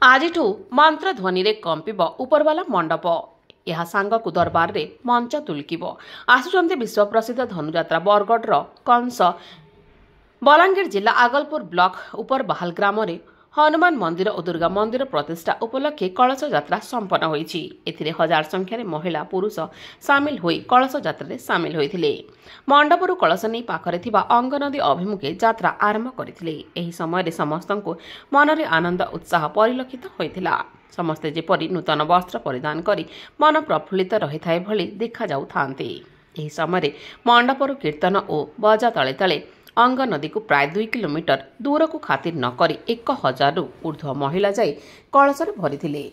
ଆଜିଠୁ ମନ୍ତ୍ରଧ୍ୱନିରେ କମ୍ପିବ ଉପରବାଲା ମଣ୍ଡପ। ଏହା ସାଙ୍ଗକୁ ଦରବାରରେ ମଞ୍ଚ ତୁଲକିବ। ଆସୁଛନ୍ତି ବିଶ୍ୱପ୍ରସିଦ୍ଧ ଧନୁଯାତ୍ରା ବରଗଡ଼ର କଂସ। ବଲାଙ୍ଗୀର ଜିଲ୍ଲା ଆଗଲପୁର ବ୍ଲକ ଉପରବାହାଲ ଗ୍ରାମରେ ହନୁମାନ ମନ୍ଦିର ଓ ଦୁର୍ଗା ମନ୍ଦିର ପ୍ରତିଷ୍ଠା ଉପଲକ୍ଷେ କଳସ ଯାତ୍ରା ସମ୍ପନ୍ନ ହୋଇଛି। ଏଥିରେ ହଜାର ସଂଖ୍ୟାରେ ମହିଳା ପୁରୁଷ ସାମିଲ ହୋଇ କଳସ ଯାତ୍ରାରେ ସାମିଲ ହୋଇଥିଲେ। ମଣ୍ଡପରୁ କଳସ ନେଇ ପାଖରେ ଥିବା ଅଙ୍ଗନଦୀ ଅଭିମୁଖେ ଯାତ୍ରା ଆରମ୍ଭ କରିଥିଲେ। ଏହି ସମୟରେ ସମସ୍ତଙ୍କୁ ମନରେ ଆନନ୍ଦ ଉତ୍ସାହ ପରିଲକ୍ଷିତ ହୋଇଥିଲା। ସମସ୍ତେ ଯେପରି ନୂତନ ବସ୍ତ୍ର ପରିଧାନ କରି ମନ ପ୍ରଫୁଲ୍ଲିତ ରହିଥାଏ ଭଳି ଦେଖାଯାଉଥାନ୍ତି। ଏହି ସମୟରେ ମଣ୍ଡପରୁ କୀର୍ତ୍ତନ ଓ ବଜା ତଳେ ତଳେ ଅଙ୍ଗନଦୀକୁ ପ୍ରାୟ 2 କିଲୋମିଟର ଦୂରକୁ ଖାତିର ନ କରି 1000ରୁ ଉର୍ଦ୍ଧ୍ୱ ମହିଳା ଯାଇ କଳସରେ ଭରିଥିଲେ।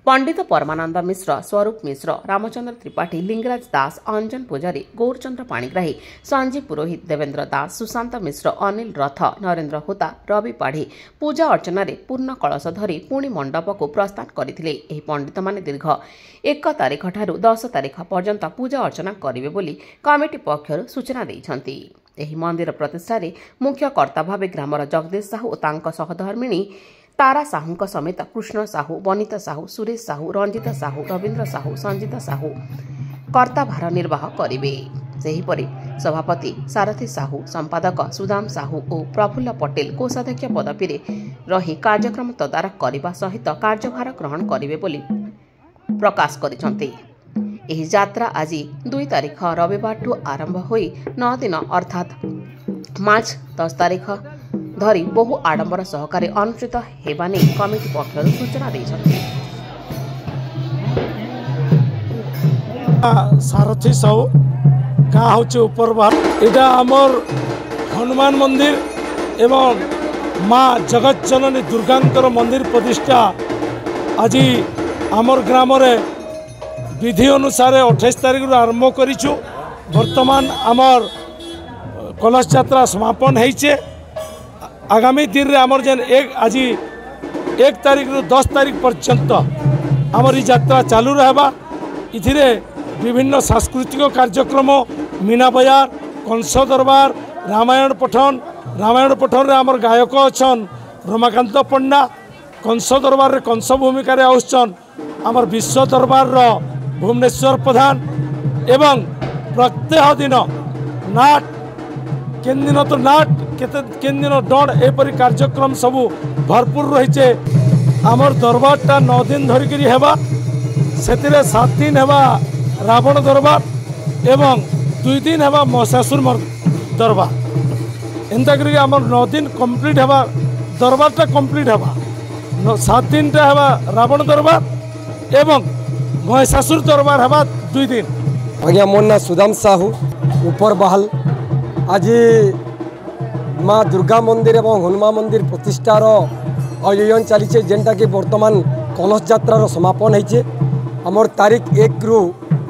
ପଣ୍ଡିତ ପରମାନନ୍ଦ ମିଶ୍ର, ସ୍ୱରୂପ ମିଶ୍ର, ରାମଚନ୍ଦ୍ର ତ୍ରିପାଠୀ, ଲିଙ୍ଗରାଜ ଦାସ, ଅଞ୍ଜନ ପୂଜାରୀ, ଗୌରଚନ୍ଦ୍ର ପାଣିଗ୍ରାହୀ, ସଞ୍ଜୀବ ପୁରୋହିତ, ଦେବେନ୍ଦ୍ର ଦାସ, ସୁଶାନ୍ତ ମିଶ୍ର, ଅନିଲ ରଥ, ନରେନ୍ଦ୍ର ହୋତା, ରବି ପାଢ଼ୀ ପୂଜା ଅର୍ଚ୍ଚନାରେ ପୂର୍ଣ୍ଣ କଳସ ଧରି ପୁଣି ମଣ୍ଡପକୁ ପ୍ରସ୍ଥାନ କରିଥିଲେ। ଏହି ପଣ୍ଡିତମାନେ ଦୀର୍ଘ 1 ତାରିଖଠାରୁ 10 ତାରିଖ ପର୍ଯ୍ୟନ୍ତ ପୂଜା ଅର୍ଚ୍ଚନା କରିବେ ବୋଲି କମିଟି ପକ୍ଷରୁ ସୂଚନା ଦେଇଛନ୍ତି। ଏହି ମନ୍ଦିର ପ୍ରତିଷ୍ଠାରେ ମୁଖ୍ୟ କର୍ତ୍ତା ଭାବେ ଗ୍ରାମର ଜଗଦୀଶ ସାହୁ ଓ ତାଙ୍କ ସହଧର୍ମିଣୀ ତାରା ସାହୁଙ୍କ ସମେତ କୃଷ୍ଣ ସାହୁ, ବନିତା ସାହୁ, ସୁରେଶ ସାହୁ, ରଞ୍ଜିତା ସାହୁ, ରବୀନ୍ଦ୍ର ସାହୁ, ସଞ୍ଜିତା ସାହୁ କର୍ତ୍ତାଭାର ନିର୍ବାହ କରିବେ। ସେହିପରି ସଭାପତି ସାରଥୀ ସାହୁ, ସମ୍ପାଦକ ସୁଦାମ ସାହୁ ଓ ପ୍ରଫୁଲ୍ଲ ପଟେଲ କୋଷାଧ୍ୟକ୍ଷ ପଦବୀରେ ରହି କାର୍ଯ୍ୟକ୍ରମ ତଦାରଖ କରିବା ସହିତ କାର୍ଯ୍ୟଭାର ଗ୍ରହଣ କରିବେ ବୋଲି ପ୍ରକାଶ କରିଛନ୍ତି। ଏହି ଯାତ୍ରା ଆଜି 2 ତାରିଖ ରବିବାରଠୁ ଆରମ୍ଭ ହୋଇ 9 ଦିନ ଅର୍ଥାତ୍ ମାର୍ଚ୍ଚ 10 ତାରିଖ ଧରି ବହୁ ଆଡମ୍ବର ସହକାରେ ଅନୁଷ୍ଠିତ ହେବା ନେଇ କମିଟି ପକ୍ଷରୁ ସୂଚନା ଦେଇଛନ୍ତି। ସାରଥୀ ସାହୁ ଗାଁ ହଉଛି ଉପରବାହାଲ। ଏଇଟା ଆମର ହନୁମାନ ମନ୍ଦିର ଏବଂ ମା ଜଗତ ଜନନୀ ଦୁର୍ଗାଙ୍କର ମନ୍ଦିର ପ୍ରତିଷ୍ଠା ଆଜି ଆମର ଗ୍ରାମରେ विधि अनुसार 28 तारीख आरंभ करूँ। बर्तमान आमर कलश यात्रा समापन होइछे। आगामी दिन रे आमर जेन आज 1 तारीख रु 10 तारीख पर्यंत आमर यात्रा चालू रहबा। इथिरे विभिन्न सांस्कृतिक कार्यक्रम, मीना बजार, कंस दरबार, रामायण पठन रे आमर गायक अछन रमाकांत पंडा। कंस दरबार रे कंस भूमिका रे आउछन आमर विश्व दरबार रो भुवनेश्वर प्रधान एवं प्रत्येक दिन नाट केन दिन तो नाट केन दिन डण एपरी कार्यक्रम सबू भरपूर रही। आमर दरबारटा 9 दिन धरिक हेबा। सेतिरे 7 दिन हेबा रावण दरबार एवं 2 दिन हेबा महिषासुर दरबार। एंता करिक आमर 9 दिन कंप्लीट हेबा। दरबारटा कंप्लीट हेबा। 7 दिन टा हेबा रावण दरबार एवं महिषासुर दरबार हेबा 2 दिन। आज्ञा मोर ना सुदाम साहू ऊपर बहाल। आज माँ दुर्गा मंदिर एवं हनुमान मंदिर प्रतिष्ठार आयोजन चली जेनटा कि बर्तमान कलश यात्रार समापन होइछे। आमर तारीख 1 रु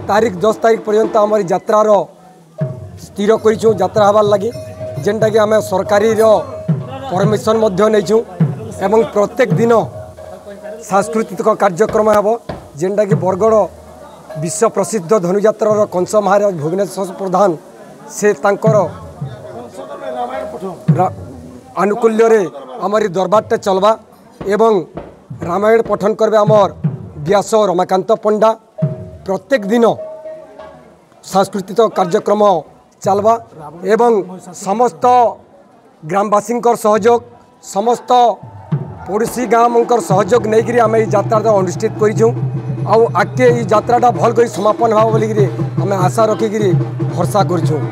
तारीख 10 तारीख पर्यंत आमर यात्रार स्थिर करिछु यात्रा हबार लगी जेनटा कि आम सरकारी परमिशन मध्य नैछु एवं प्रत्येक दिन सांस्कृतिक कार्यक्रम हेबो जेनटा कि बरगड़ विश्व प्रसिद्ध धनुयात्रार कंस महाराज भुवनेश्वर प्रधान से तांकर आनुकूल्य आमर दरबारटा चलवा एवं रामायण पठन करबे आमर व्यास रमाकांत पंडा। प्रत्येक दिन सांस्कृतिक कार्यक्रम चलवा एवं समस्त ग्रामवासी सहयोग समस्त पड़ोसी गाँव सहयोग नहीं आम यात्रा अनुष्ठित करूँ। आगे ये यात्राटा भल कर समापन हो बोलिकी आम आशा रखिक भरसा करूँ।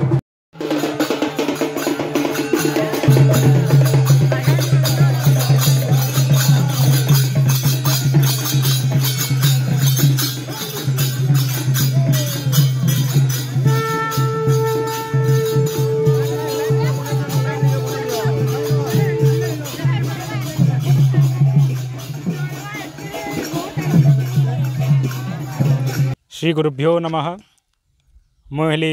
श्री गुरुभ्यो नमः। मुझे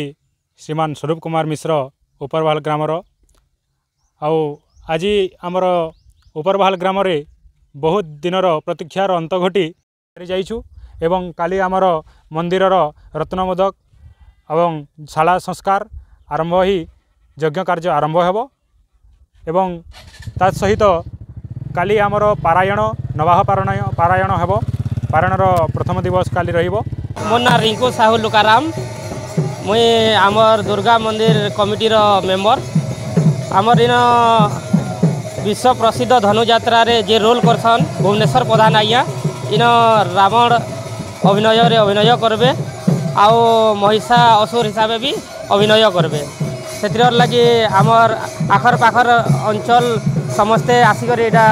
श्रीमान स्वरूप कुमार मिश्र उपरबाहाल ग्रामर। आज आमर उपरबाहाल ग्राम बहुत दिनर प्रतीक्षार अंत घटी जाइछु एवं काली आमर मंदिरर रत्नमोदक एवं शाला संस्कार आरंभ ही यज्ञ कार्य आरंभ हेबो एवं ता सहित काली आमर पारायण नवाह पारायण हेब पारायणर प्रथम दिवस काली रहिबो। मो ना रिंकू साहू लुकाराम मुई आमर दुर्गा मंदिर कमिटीर मेंबर। आमर इन विश्व प्रसिद्ध धनुयात्रा रे जे रोल करसन भुवनेश्वर प्रधान आज्ञा इन रावण अभिनय करबे आओ महिषा असुर हिसाब भी अभिनय करबे। से लगी आमर आखर पाखर अंचल समस्ते आसिकर इटा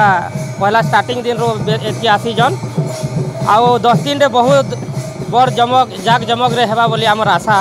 पहला स्टार्टिंग दिन रो एतकी आसीजन आओ 10 दिन रे बहुत बड़ जमक जाक जमक रे हेबा बोली आमर आशा।